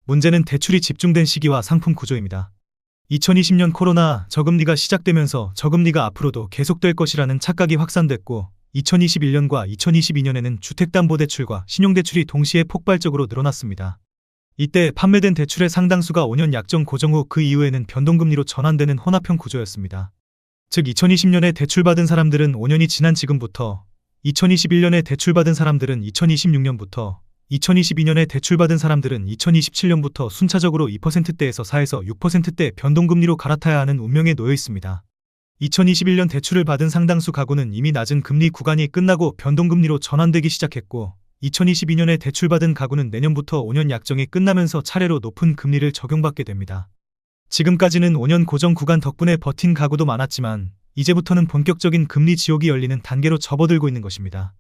문제는 대출이 집중된 시기와 상품 구조입니다. 2020년 코로나 저금리가 시작되면서 저금리가 앞으로도 계속될 것이라는 착각이 확산됐고 2021년과 2022년에는 주택담보대출과 신용대출이 동시에 폭발적으로 늘어났습니다. 이때 판매된 대출의 상당수가 5년 약정 고정 후 그 이후에는 변동금리로 전환되는 혼합형 구조였습니다. 즉 2020년에 대출받은 사람들은 5년이 지난 지금부터, 2021년에 대출받은 사람들은 2026년부터, 2022년에 대출받은 사람들은 2027년부터 순차적으로 2%대에서 4에서 6%대 변동금리로 갈아타야 하는 운명에 놓여 있습니다. 2021년 대출을 받은 상당수 가구는 이미 낮은 금리 구간이 끝나고 변동금리로 전환되기 시작했고 2022년에 대출받은 가구는 내년부터 5년 약정이 끝나면서 차례로 높은 금리를 적용받게 됩니다. 지금까지는 5년 고정 구간 덕분에 버틴 가구도 많았지만 이제부터는 본격적인 금리 지옥이 열리는 단계로 접어들고 있는 것입니다.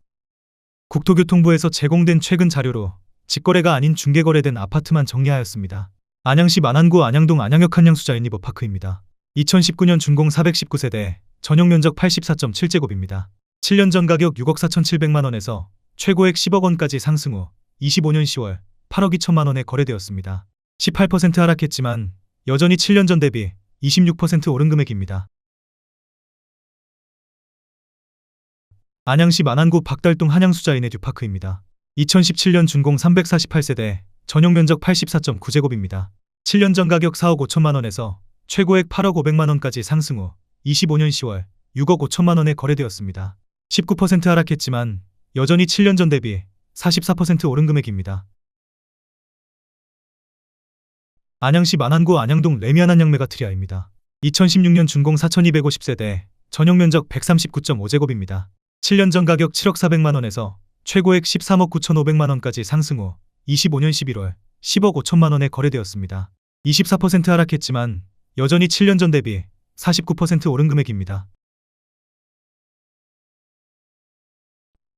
국토교통부에서 제공된 최근 자료로 직거래가 아닌 중개거래된 아파트만 정리하였습니다. 안양시 만안구 안양동 안양역 한양수자 유니버파크입니다. 2019년 준공 419세대, 전용면적 84.7제곱입니다. 7년 전 가격 6억 4,700만원에서 최고액 10억 원까지 상승 후 25년 10월 8억 2천만 원에 거래되었습니다. 18% 하락했지만 여전히 7년 전 대비 26% 오른 금액입니다. 안양시 만안구 박달동 한양수자인의 듀파크입니다. 2017년 준공 348세대, 전용면적 84.9제곱입니다. 7년 전 가격 4억 5천만 원에서 최고액 8억 500만 원까지 상승 후 25년 10월 6억 5천만 원에 거래되었습니다. 19% 하락했지만 여전히 7년 전 대비 44% 오른 금액입니다. 안양시 만안구 안양동 레미안 안양메가트리아입니다. 2016년 준공 4250세대, 전용면적 139.5제곱입니다. 7년 전 가격 7억 400만 원에서 최고액 13억 9,500만 원까지 상승 후 25년 11월 10억 5천만 원에 거래되었습니다. 24% 하락했지만 여전히 7년 전 대비 49% 오른 금액입니다.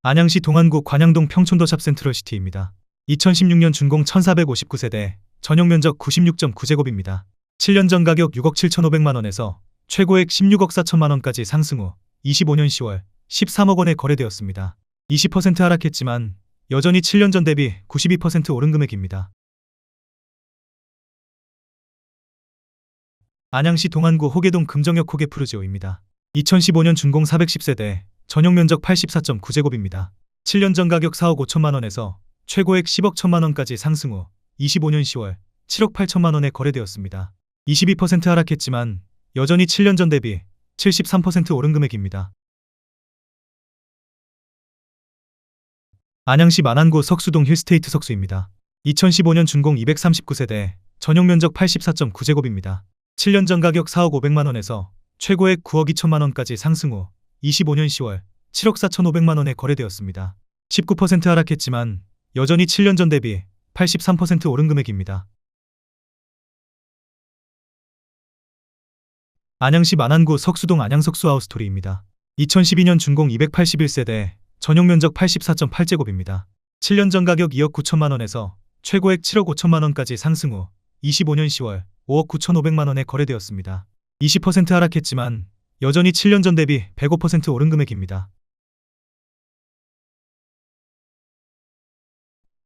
안양시 동안구 관양동 평촌도 샵센트럴시티입니다. 2016년 준공 1459세대, 전용면적 96.9제곱입니다. 7년 전 가격 6억 7,500만 원에서 최고액 16억 4천만 원까지 상승 후 25년 10월 13억 원에 거래되었습니다. 20% 하락했지만 여전히 7년 전 대비 92% 오른 금액입니다. 안양시 동안구 호계동 금정역 호계푸르지오입니다. 2015년 준공 410세대, 전용면적 84.9제곱입니다. 7년 전 가격 4억 5천만 원에서 최고액 10억 1천만 원까지 상승 후 25년 10월 7억 8천만 원에 거래되었습니다. 22% 하락했지만 여전히 7년 전 대비 73% 오른 금액입니다. 안양시 만안구 석수동 힐스테이트 석수입니다. 2015년 준공 239세대, 전용면적 84.9제곱입니다. 7년 전 가격 4억 500만 원에서 최고액 9억 2천만 원까지 상승 후 25년 10월 7억 4,500만 원에 거래되었습니다. 19% 하락했지만 여전히 7년 전 대비 83% 오른 금액입니다. 안양시 만안구 석수동 안양석수하우스토리입니다. 2012년 준공 281세대, 전용면적 84.8제곱입니다. 7년 전 가격 2억 9천만 원에서 최고액 7억 5천만 원까지 상승 후 25년 10월 5억 9,500만 원에 거래되었습니다. 20% 하락했지만 여전히 7년 전 대비 105% 오른 금액입니다.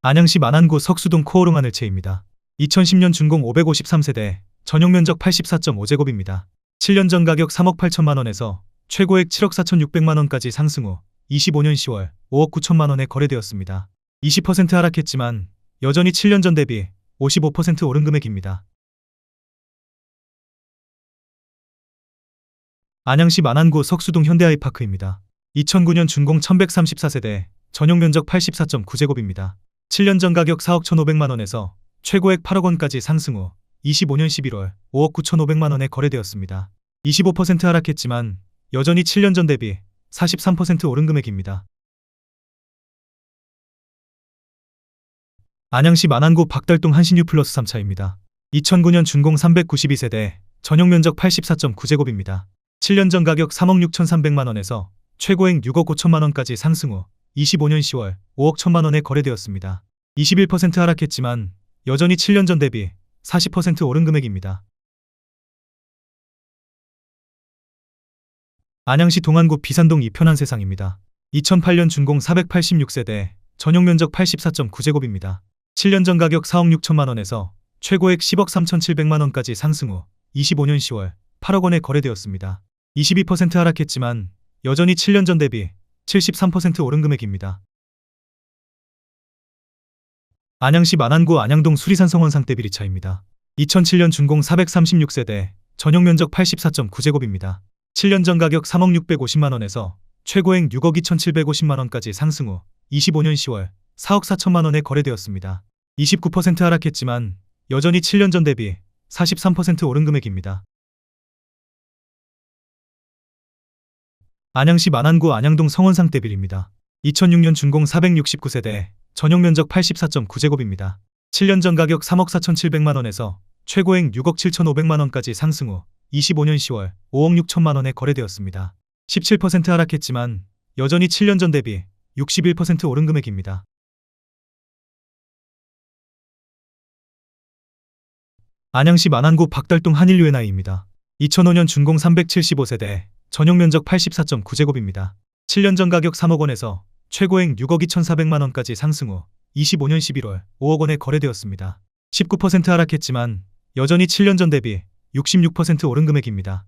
안양시 만안구 석수동 코오롱 하늘채입니다. 2010년 준공 553세대, 전용면적 84.5제곱입니다. 7년 전 가격 3억 8천만 원에서 최고액 7억 4,600만 원까지 상승 후 25년 10월 5억 9천만 원에 거래되었습니다. 20% 하락했지만 여전히 7년 전 대비 55% 오른 금액입니다. 안양시 만안구 석수동 현대아이파크입니다. 2009년 준공 1134세대, 전용면적 84.9제곱입니다. 7년 전 가격 4억 1,500만 원에서 최고액 8억 원까지 상승 후 25년 11월 5억 9,500만 원에 거래되었습니다. 25% 하락했지만 여전히 7년 전 대비 43% 오른 금액입니다. 안양시 만안구 박달동 한신유 플러스 3차입니다. 2009년 준공 392세대, 전용면적 84.9제곱입니다. 7년 전 가격 3억 6,300만 원에서 최고액 6억 5천만 원까지 상승 후 25년 10월 5억 1천만 원에 거래되었습니다. 21% 하락했지만 여전히 7년 전 대비 40% 오른 금액입니다. 안양시 동안구 비산동 이편한 세상입니다. 2008년 준공 486세대, 전용면적 84.9제곱입니다. 7년 전 가격 4억 6천만 원에서 최고액 10억 3,700만 원까지 상승 후 25년 10월 8억 원에 거래되었습니다. 22% 하락했지만 여전히 7년 전 대비 73% 오른 금액입니다. 안양시 만안구 안양동 수리산 성원 상태 비리차입니다. 2007년 준공 436세대, 전용 면적 84.9제곱입니다. 7년 전 가격 3억 650만 원에서 최고액 6억 2,750만 원까지 상승 후 25년 10월 4억 4천만 원에 거래되었습니다. 29% 하락했지만 여전히 7년 전 대비 43% 오른 금액입니다. 안양시 만안구 안양동 성원 상태 비리입니다. 2006년 준공 469세대, 전용 면적 84.9제곱입니다. 7년 전 가격 3억 4,700만 원에서 최고액 6억 7,500만 원까지 상승 후 25년 10월 5억 6천만 원에 거래되었습니다. 17% 하락했지만 여전히 7년 전 대비 61% 오른 금액입니다. 안양시 만안구 박달동 한일유엔아이입니다. 2005년 준공 375세대, 전용 면적 84.9제곱입니다. 7년 전 가격 3억 원에서 최고액 6억 2,400만 원까지 상승 후 25년 11월 5억 원에 거래되었습니다. 19% 하락했지만 여전히 7년 전 대비 66% 오른 금액입니다.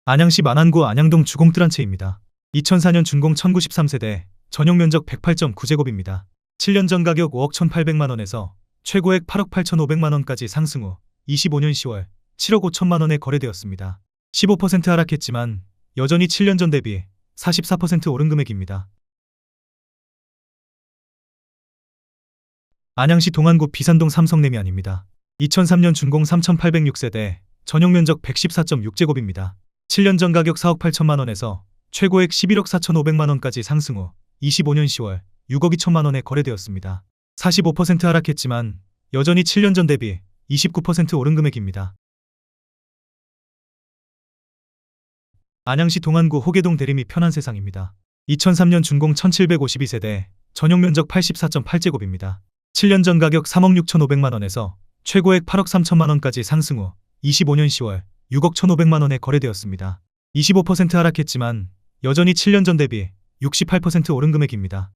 안양시 만안구 안양동 주공뜰 한 채입니다. 2004년 준공 1093세대, 전용 면적 108.9제곱입니다. 7년 전 가격 5억 1,800만 원에서 최고액 8억 8,500만 원까지 상승 후 25년 10월 7억 5천만 원에 거래되었습니다. 15% 하락했지만 여전히 7년 전 대비 44% 오른 금액입니다. 안양시 동안구 비산동 삼성레미안입니다. 2003년 준공 3,806세대, 전용 면적 114.6제곱입니다. 7년 전 가격 4억 8천만 원에서 최고액 11억 4,500만 원까지 상승 후 25년 10월 6억 2천만 원에 거래되었습니다. 45% 하락했지만 여전히 7년 전 대비 29% 오른 금액입니다. 안양시 동안구 호계동 대림이 편한 세상입니다. 2003년 준공 1752세대, 전용 면적 84.8제곱입니다. 7년 전 가격 3억 6,500만 원에서 최고액 8억 3천만 원까지 상승 후 25년 10월 6억 1,500만 원에 거래되었습니다. 25% 하락했지만 여전히 7년 전 대비 68% 오른 금액입니다.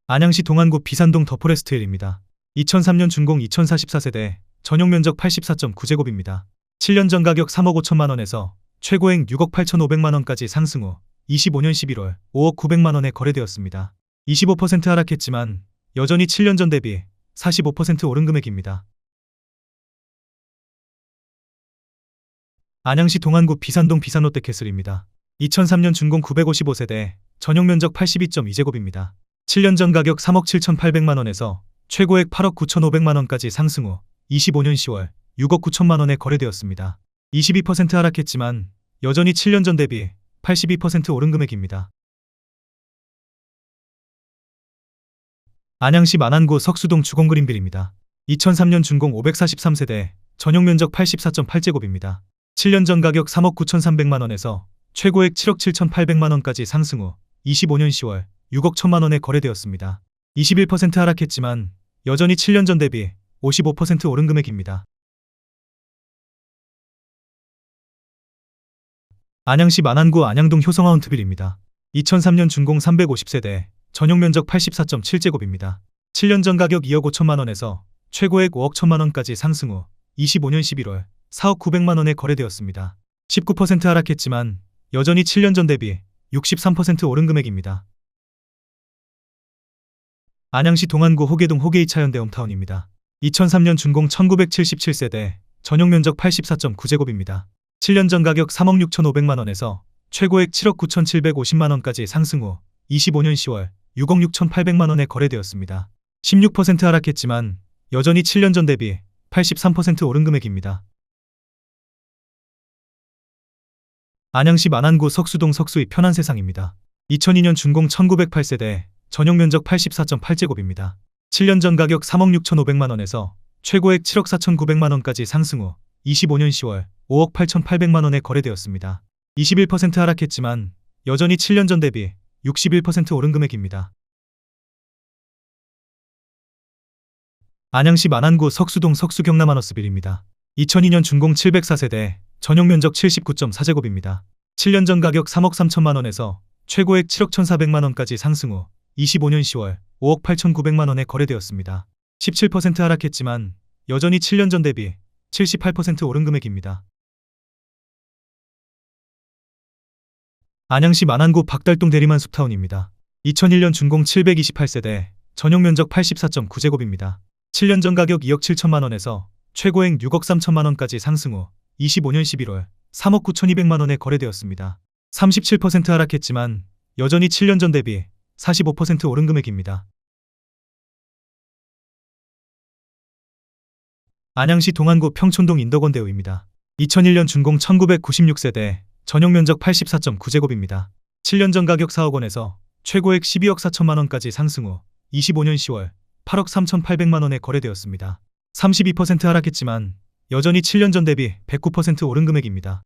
안양시 동안구 비산동 더포레스트힐입니다. 2003년 준공 2044세대, 전용 면적 84.9제곱입니다. 7년 전 가격 3억 5천만 원에서 최고액 6억 8,500만 원까지 상승 후 25년 11월 5억 900만 원에 거래되었습니다. 25% 하락했지만 여전히 7년 전 대비 45% 오른 금액입니다. 안양시 동안구 비산동 비산롯데캐슬입니다. 2003년 준공 955세대, 전용 면적 82.2제곱입니다. 7년 전 가격 3억 7,800만 원에서 최고액 8억 9,500만 원까지 상승 후 25년 10월 6억 9천만 원에 거래되었습니다. 22% 하락했지만 여전히 7년 전 대비 82% 오른 금액입니다. 안양시 만안구 석수동 주공그린빌입니다. 2003년 준공 543세대, 전용 면적 84.8제곱입니다. 7년 전 가격 3억 9,300만 원에서 최고액 7억 7,800만 원까지 상승 후 25년 10월 6억 1천만 원에 거래되었습니다. 21% 하락했지만 여전히 7년 전 대비 55% 오른 금액입니다. 안양시 만안구 안양동 효성하운트빌입니다. 2003년 준공 350세대, 전용 면적 84.7제곱입니다. 7년 전 가격 2억 5천만 원에서 최고액 5억 1천만 원까지 상승 후 25년 11월 4억 900만 원에 거래되었습니다. 19% 하락했지만 여전히 7년 전 대비 63% 오른 금액입니다. 안양시 동안구 호계동 호계이차현대 홈타운입니다. 2003년 준공 1977세대, 전용 면적 84.9제곱입니다. 7년 전 가격 3억 6,500만 원에서 최고액 7억 9,750만 원까지 상승 후 25년 10월 6억 6,800만 원에 거래되었습니다. 16% 하락했지만 여전히 7년 전 대비 83% 오른 금액입니다. 안양시 만안구 석수동 석수이 편한 세상입니다. 2002년 준공 1908세대, 전용 면적 84.8제곱입니다. 7년 전 가격 3억 6,500만 원에서 최고액 7억 4,900만 원까지 상승 후 25년 10월 5억 8,800만 원에 거래되었습니다. 21% 하락했지만 여전히 7년 전 대비 61% 오른 금액입니다. 안양시 만안구 석수동 석수경남하너스빌입니다. 2002년 준공 704세대, 전용 면적 79.4제곱입니다. 7년 전 가격 3억 3천만 원에서 최고액 7억 1,400만 원까지 상승 후 25년 10월 5억 8,900만 원에 거래되었습니다. 17% 하락했지만 여전히 7년 전 대비 78% 오른 금액입니다. 안양시 만안구 박달동 대리만 숲타운입니다. 2001년 준공 728세대, 전용 면적 84.9제곱입니다. 7년 전 가격 2억 7천만 원에서 최고액 6억 3천만 원까지 상승 후 25년 11월 3억 9,200만 원에 거래되었습니다. 37% 하락했지만 여전히 7년 전 대비 45% 오른 금액입니다. 안양시 동안구 평촌동 인덕원대우입니다. 2001년 준공 1996세대, 전용 면적 84.9제곱입니다. 7년 전 가격 4억 원에서 최고액 12억 4천만 원까지 상승 후 25년 10월 8억 3,800만 원에 거래되었습니다. 32% 하락했지만 여전히 7년 전 대비 109% 오른 금액입니다.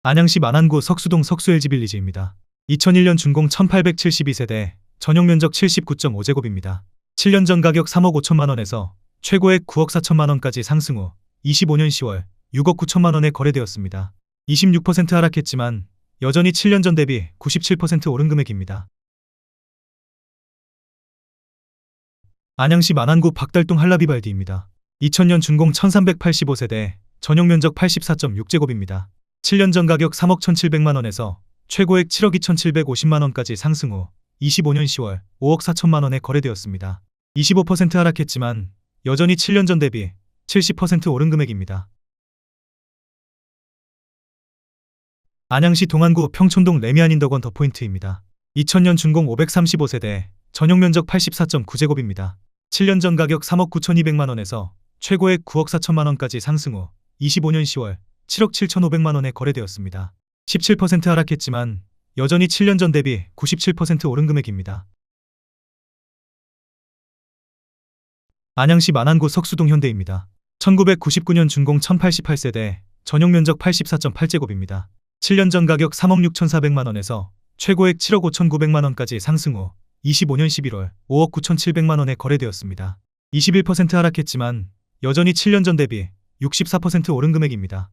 안양시 만안구 석수동 석수LG빌리지입니다. 2001년 준공 1872세대, 전용 면적 79.5제곱입니다. 7년 전 가격 3억 5천만 원에서 최고액 9억 4천만 원까지 상승 후 25년 10월 6억 9천만 원에 거래되었습니다. 26% 하락했지만 여전히 7년 전 대비 97% 오른 금액입니다. 안양시 만안구 박달동 한라비발디입니다. 2000년 준공 1385세대, 전용 면적 84.6제곱입니다. 7년 전 가격 3억 1,700만 원에서 최고액 7억 2,750만 원까지 상승 후 25년 10월 5억 4천만 원에 거래되었습니다. 25% 하락했지만 여전히 7년 전 대비 70% 오른 금액입니다. 안양시 동안구 평촌동 레미안 인덕원 더포인트입니다. 2000년 준공 535세대, 전용 면적 84.9제곱입니다. 7년 전 가격 3억 9,200만 원에서 최고액 9억 4천만 원까지 상승 후 25년 10월 7억 7,500만 원에 거래되었습니다. 17% 하락했지만 여전히 7년 전 대비 97% 오른 금액입니다. 안양시 만안구 석수동 현대입니다. 1999년 준공 1088세대, 전용 면적 84.8제곱입니다. 7년 전 가격 3억 6,400만 원에서 최고액 7억 5,900만 원까지 상승 후 25년 11월 5억 9,700만 원에 거래되었습니다. 21% 하락했지만 여전히 7년 전 대비 64% 오른 금액입니다.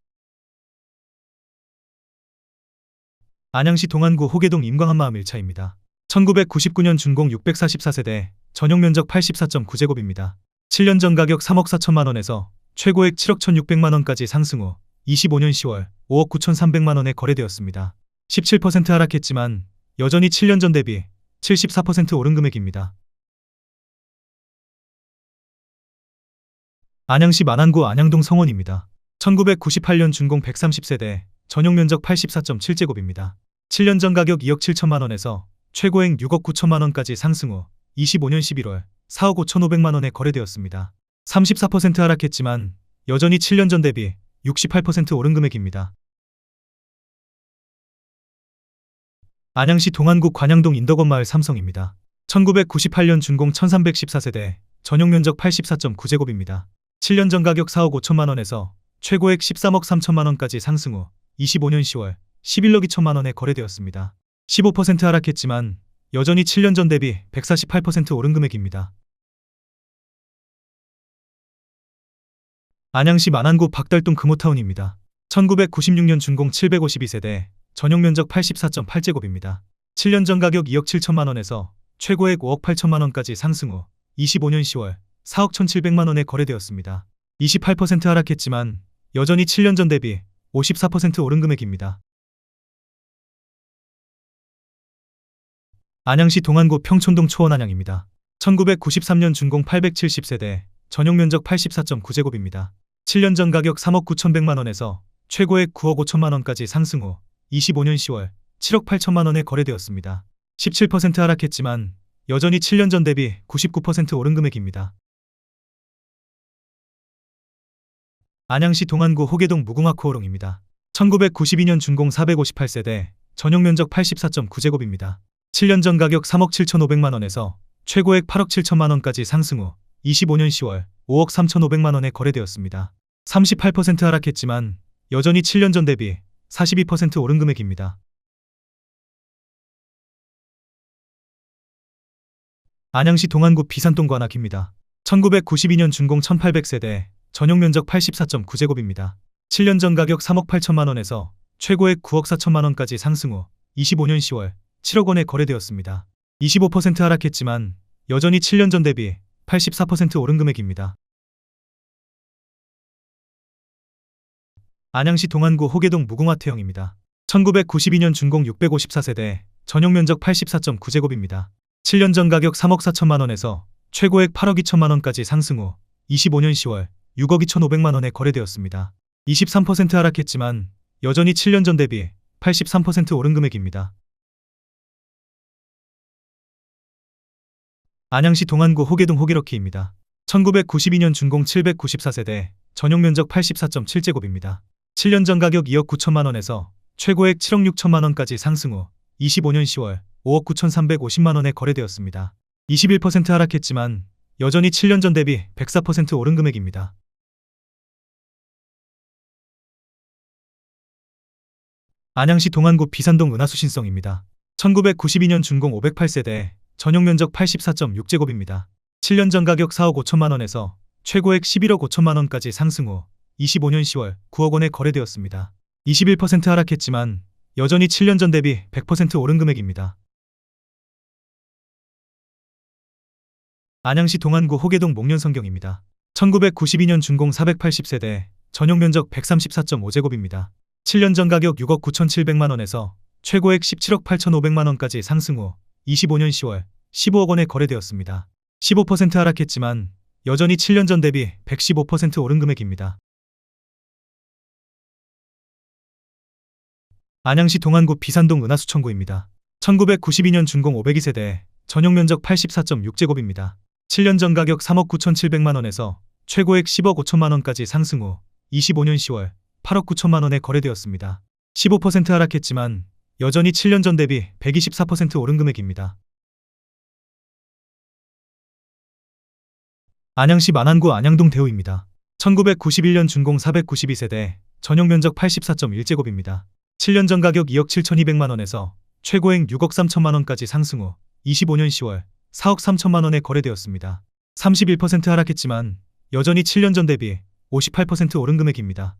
안양시 동안구 호계동 임광한마을 1차입니다. 1999년 준공 644세대, 전용 면적 84.9제곱입니다. 7년 전 가격 3억 4천만 원에서 최고액 7억 1,600만 원까지 상승 후 25년 10월 5억 9,300만 원에 거래되었습니다. 17% 하락했지만 여전히 7년 전 대비 74% 오른 금액입니다. 안양시 만안구 안양동 성원입니다. 1998년 준공 130세대, 전용 면적 84.7제곱입니다. 7년 전 가격 2억 7천만 원에서 최고액 6억 9천만 원까지 상승 후 25년 11월 4억 5,500만 원에 거래되었습니다. 34% 하락했지만 여전히 7년 전 대비 68% 오른 금액입니다. 안양시 동안구 관양동 인덕원 마을 삼성입니다. 1998년 준공 1314세대, 전용 면적 84.9제곱입니다. 7년 전 가격 4억 5천만 원에서 최고액 13억 3천만 원까지 상승 후 25년 10월 11억 2천만 원에 거래되었습니다. 15% 하락했지만 여전히 7년 전 대비 148% 오른 금액입니다. 안양시 만안구 박달동 금호타운입니다. 1996년 준공 752세대, 전용 면적 84.8제곱입니다. 7년 전 가격 2억 7천만 원에서 최고액 5억 8천만 원까지 상승 후 25년 10월 4억 1,700만 원에 거래되었습니다. 28% 하락했지만 여전히 7년 전 대비 54% 오른 금액입니다. 안양시 동안구 평촌동 초원안양입니다. 1993년 준공 870세대, 전용 면적 84.9제곱입니다. 7년 전 가격 3억 9,100만 원에서 최고액 9억 5천만 원까지 상승 후 25년 10월 7억 8천만 원에 거래되었습니다. 17% 하락했지만 여전히 7년 전 대비 99% 오른 금액입니다. 안양시 동안구 호계동 무궁화 코오롱입니다. 1992년 준공 458세대, 전용 면적 84.9제곱입니다. 7년 전 가격 3억 7,500만 원에서 최고액 8억 7천만 원까지 상승 후 25년 10월 5억 3,500만 원에 거래되었습니다. 38% 하락했지만 여전히 7년 전 대비 42% 오른 금액입니다. 안양시 동안구 비산동 관악입니다. 1992년 준공 1800세대, 전용 면적 84.9제곱입니다. 7년 전 가격 3억 8천만 원에서 최고액 9억 4천만 원까지 상승 후 25년 10월 7억 원에 거래되었습니다. 25% 하락했지만 여전히 7년 전 대비 84% 오른 금액입니다. 안양시 동안구 호계동 무궁화태형입니다. 1992년 준공 654세대, 전용 면적 84.9제곱입니다. 7년 전 가격 3억 4천만 원에서 최고액 8억 2천만 원까지 상승 후 25년 10월 6억 2,500만 원에 거래되었습니다. 23% 하락했지만 여전히 7년 전 대비 83% 오른 금액입니다. 안양시 동안구 호계동 호기럭키입니다. 1992년 준공 794세대, 전용 면적 84.7제곱입니다. 7년 전 가격 2억 9천만 원에서 최고액 7억 6천만 원까지 상승 후 25년 10월 5억 9,350만 원에 거래되었습니다. 21% 하락했지만 여전히 7년 전 대비 104% 오른 금액입니다. 안양시 동안구 비산동 은하수신성입니다. 1992년 준공 508세대, 전용 면적 84.6제곱입니다. 7년 전 가격 4억 5천만 원에서 최고액 11억 5천만 원까지 상승 후 25년 10월 9억 원에 거래되었습니다. 21% 하락했지만 여전히 7년 전 대비 100% 오른 금액입니다. 안양시 동안구 호계동 목련성경입니다. 1992년 준공 480세대, 전용 면적 134.5제곱입니다. 7년 전 가격 6억 9,700만 원에서 최고액 17억 8,500만 원까지 상승 후 25년 10월 15억 원에 거래되었습니다. 15% 하락했지만 여전히 7년 전 대비 115% 오른 금액입니다. 안양시 동안구 비산동 은하수천구입니다. 1992년 준공 502세대, 전용 면적 84.6제곱입니다. 7년 전 가격 3억 9,700만 원에서 최고액 10억 5천만 원까지 상승 후 25년 10월 8억 9천만 원에 거래되었습니다. 15% 하락했지만 여전히 7년 전 대비 124% 오른 금액입니다. 안양시 만안구 안양동 대우입니다. 1991년 준공 492세대, 전용 면적 84.1제곱입니다. 7년 전 가격 2억 7,200만 원에서 최고액 6억 3천만 원까지 상승 후 25년 10월 4억 3천만 원에 거래되었습니다. 31% 하락했지만 여전히 7년 전 대비 58% 오른 금액입니다.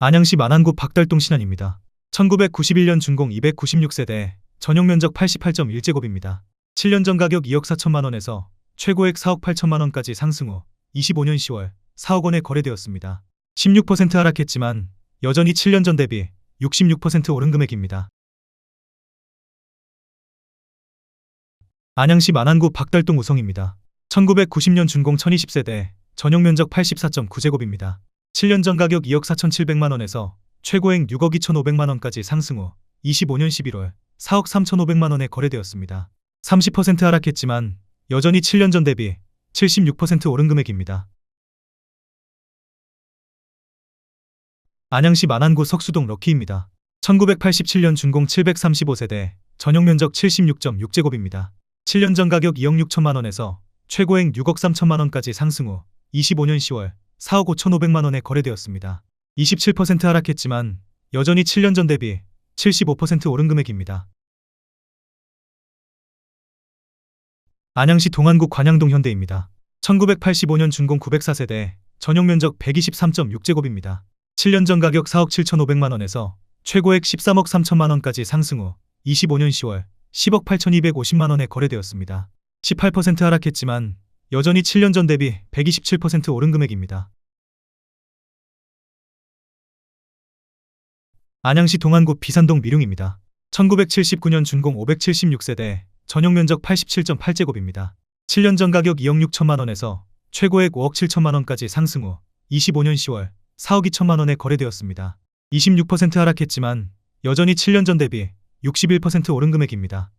안양시 만안구 박달동 신안입니다. 1991년 준공 296세대, 전용 면적 88.1제곱입니다. 7년 전 가격 2억 4천만 원에서 최고액 4억 8천만 원까지 상승 후 25년 10월 4억 원에 거래되었습니다. 16% 하락했지만 여전히 7년 전 대비 66% 오른 금액입니다. 안양시 만안구 박달동 우성입니다. 1990년 준공 1020세대, 전용 면적 84.9제곱입니다. 7년 전 가격 2억 4,700만 원에서 최고액 6억 2,500만 원까지 상승 후 25년 11월 4억 3,500만 원에 거래되었습니다. 30% 하락했지만 여전히 7년 전 대비 76% 오른 금액입니다. 안양시 만안구 석수동 럭키입니다. 1987년 준공 735세대, 전용 면적 76.6제곱입니다. 7년 전 가격 2억 6천만 원에서 최고액 6억 3천만 원까지 상승 후 25년 10월 4억 5,500만 원에 거래되었습니다. 27% 하락했지만 여전히 7년 전 대비 75% 오른 금액입니다. 안양시 동안구 관양동 현대입니다. 1985년 준공 904세대, 전용 면적 123.6제곱입니다. 7년 전 가격 4억 7,500만 원에서 최고액 13억 3천만 원까지 상승 후 25년 10월 10억 8,250만 원에 거래되었습니다. 18% 하락했지만 여전히 7년 전 대비 127% 오른 금액입니다. 안양시 동안구 비산동 미룡입니다. 1979년 준공 576세대, 전용 면적 87.8제곱입니다. 7년 전 가격 2억 6천만 원에서 최고액 5억 7천만 원까지 상승 후 25년 10월 4억 2천만 원에 거래되었습니다. 26% 하락했지만 여전히 7년 전 대비 61% 오른 금액입니다.